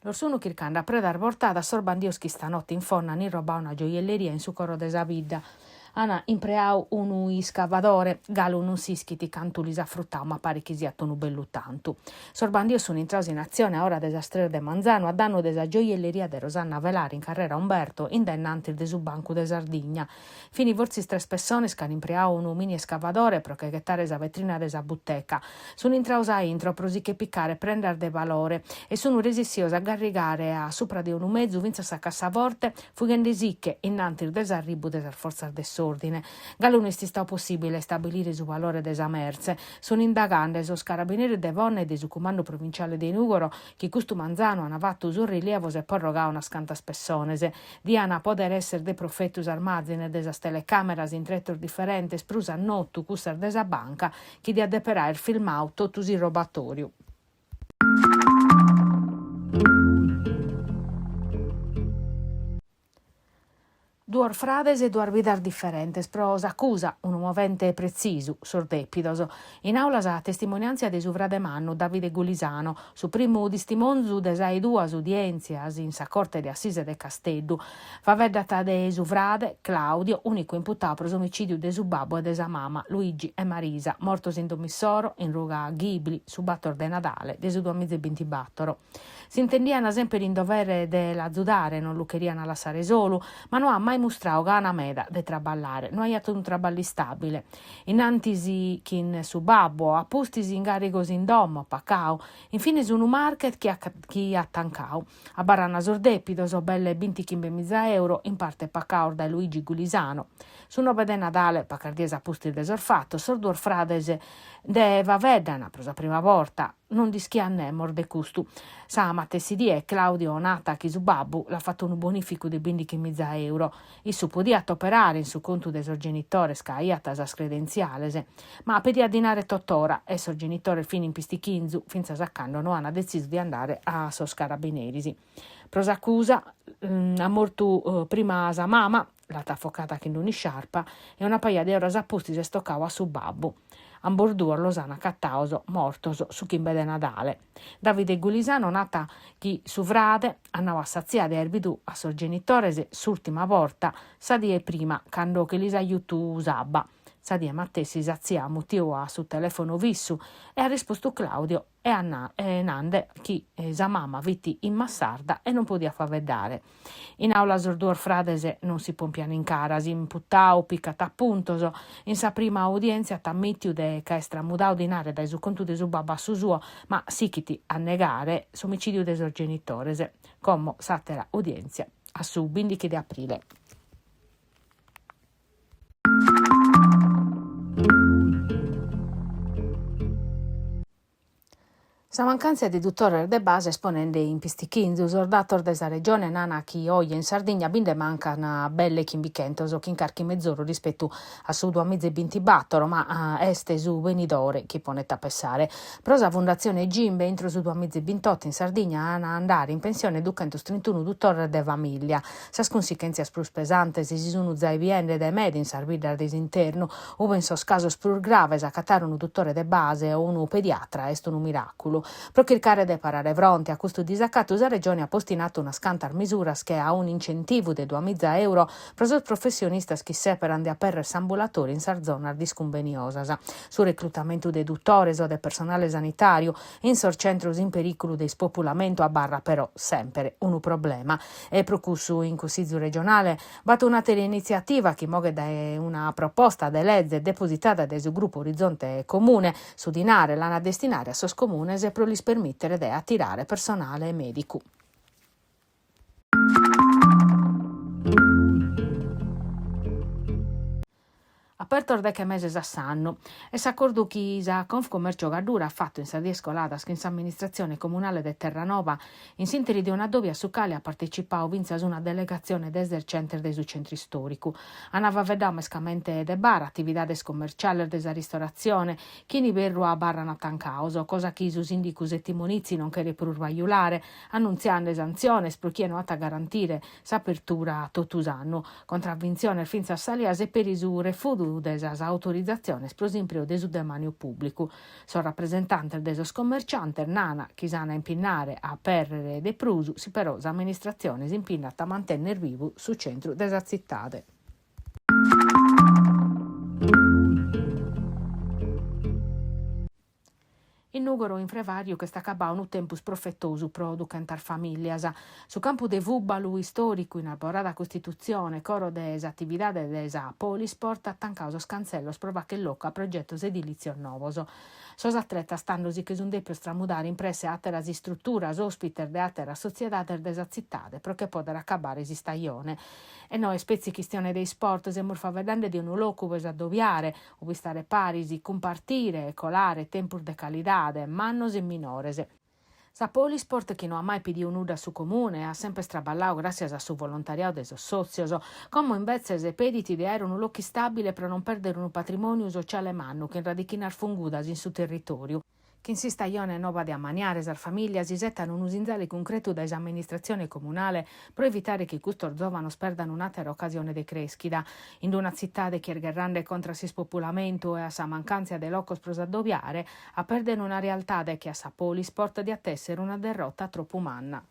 Lo sono circanda predar portata sorbandios chi stanotte in fonna ni roba una gioielleria in su coro de Savidda. Ana impreau unu iscavadore, galu non si schiti cantu li affruttau, ma pare che sia tonu bellu tantu. Sorbandio sono intrausi in azione a ora desastrero de Manzano a danno desa gioielleria de Rosanna Velari in carrera Umberto, indennanti il desubancu de Sardigna. Fini vorzi tre spessone scan impreau unu mini escavadore pro che gettare esa vetrina desa butteca. Sono intrausai intro prosi che piccare prendere de valore e sono resissiosa a garrigare a sopra di unu mezzo vinza sa cassavorte fughendi sicche innanti il desarribu desa forza de ordine. Gallo non sta possibile stabilire su valore desa merce. Sono indagando su carabinieri de Vonne e de su comando provinciale di Nugoro che questo Manzano hanno fatto su rilievo e prorogà una scanta spessonese. Diana poter essere de profetus armazine desa telecameras in trettor differente sprusa nottu cusser desa banca che di adeperare il film auto tusi robatorio. Duor frades e duor vidar differentes, pros accusa un movente preciso, sordepidos. In aula sa testimonianza de su frade mannu Davide Gulisano, su primo distimonzu de sai duas udienzias in sa corte de assise de Casteddu. Faveddata de su frade, Claudio, unico imputato pro omicidio de su babbo e de sa mama, Luigi e Marisa, mortos in domissoro, in ruga Ghibli, su battor de Nadale, de su 2024. Si intendiano sempre in dovere de la zudare, non lo queriano lasciare solo, ma non ha mai mostrato gana meda de traballare, non ha iato un traballi stabile. Innantisi chin su babbo, appustisi in garigos in domo, pacao, infine su un market chi ha tancao. A barana sordepido, so belle 20.000 euro, in parte pacao da Luigi Gulisano. Su nove de Nadale, pacardiesa appusti desorfatto, sordur fradese de vavedana, prosa prima volta, non dischianne morde custu. Sa matessi die Claudio nata chi su babbu l'ha fatto un bonifico di 20.000 euro. Il su podia operare in su conto de sorgenitore scaiata sa credenzialese, ma pedia dinare tottora e sorgenitore fino in pistichinzu, finza saccando non ha deciso di andare a sos carabinerisi. Prosaccusa ha morto prima sa mamma, la taffocata che non sciarpa, e una paia di ore apposti se stoccava a su babbu. Ambordur Losana Cattauso, mortos su chimbe de Nadale. Davide Gulisano nata chi su frade andava a saziare erbidu a sorgenitore s'ultima volta, sa die prima, quando che li aiutu usabba. Sa die mattessi saziamu tio a su telefono vissu e ha risposto Claudio e Nande chi sa mamma vitti in Massarda e non podia faveddare. In aula sordur fradese non si pompiano in cara, si imputtau piccata appuntoso, in sa prima udienza tammitiu de ca estramudau dinare dai su conto de su babba su suo, ma sichiti a negare s'omicidio de sorgenitorese, como satera udienza a su 15 di aprile. Sa mancanza di dottore de base esponende in pistichinzu, sordator desa regione nana chi oggi in Sardegna binde mancana belle chimbichentos o chincarchi mezz'oro rispetto a su 2024, ma este su venidore chi pone tapessare. Prosa fondazione Gimbe entro su 2028 in Sardegna ana andare in pensione 231 dottore de famiglia. Sa sconsistenza sprus pesante si sono zai viende de med in Sardegna desinterno, uve in sos casos sprus graves a catare un dottore de base o un pediatra est un miracolo. Pro cercare di parare fronte a questo disaccato, la Regione ha posto in atto una scantar misuras che ha un incentivo di 2.000 euro per i professionisti che separan di aperre ambulatori in sarzona disconveniosas. Sul reclutamento dei dottores o del personale sanitario in sorcentros in pericolo di spopolamento a barra però sempre un problema. E procussu in Consiglio regionale batto una iniziativa che moghe da una proposta de legge depositata da su gruppo Orizzonte Comune su dinare lana destinare a sos comunes pro lis permettere di attirare personale medico. Aperto ordecche meses a sanno e s'accordo chi sa Confcommercio Gaddura ha fatto in Sadia Scoladas che in amministrazione comunale de Terranova in sinteri di una dovia su cale ha partecipato vinza su una delegazione desde centro dei su centri storico. Anava vedà mescamente de bar, attivitades commerciali desa ristorazione, chi ni berru a barra natancauso, cosa chi su sindicus e timonizi non che repurvaiulare, annunziando sanzione, sprochieno a garantire s'apertura totusanno, contravvinzione finza salias e per isu refudu desas autorizzazioni pro esempio desu demanio pubblico. Sono rappresentante desos commerciantes, nana, chisana impinnare a perrere de prusu, si però l'amministrazione si impinna a mantenere vivo su centro desa zittade. In Nugoro in Frevario che sta acabando un tempus profettoso pro ducentar familias. Su campo de vubalu storico in arborada Costituzione, coro des attività desa Polisport attancauso scancellos prova che loca progettos edilizios novos. Sos atletas standosi che sun deppio stramudare impresse atteras strutturas ospiter de atteras sociedades desa zittade, pro che poter accabare si stagione. E noi spezzi chistione dei sport se morfa vedende di un loco a doviare, o vistare parisi, compartire, colare, tempur de calidade, mannos e minorese. Sa Polisport chi non ha mai pidi un'uda su comune ha sempre straballao grazie a su volontariato de sos sozios, come invece se pediti de erano un locchi stabile per non perdere un patrimonio sociale manno che radichinar fungudas in su territorio. Che in si stagione nova di ammaniare sar famiglia si settano un usinzale concreto da amministrazione comunale per evitare che custor giovani perdano un'altra occasione de creschida. In una città che ergerrande contra si spopolamento e a sa mancanza de locos pros addoviare, a perdere una realtà che a sa Polisport di attessere una derrota troppo umanna.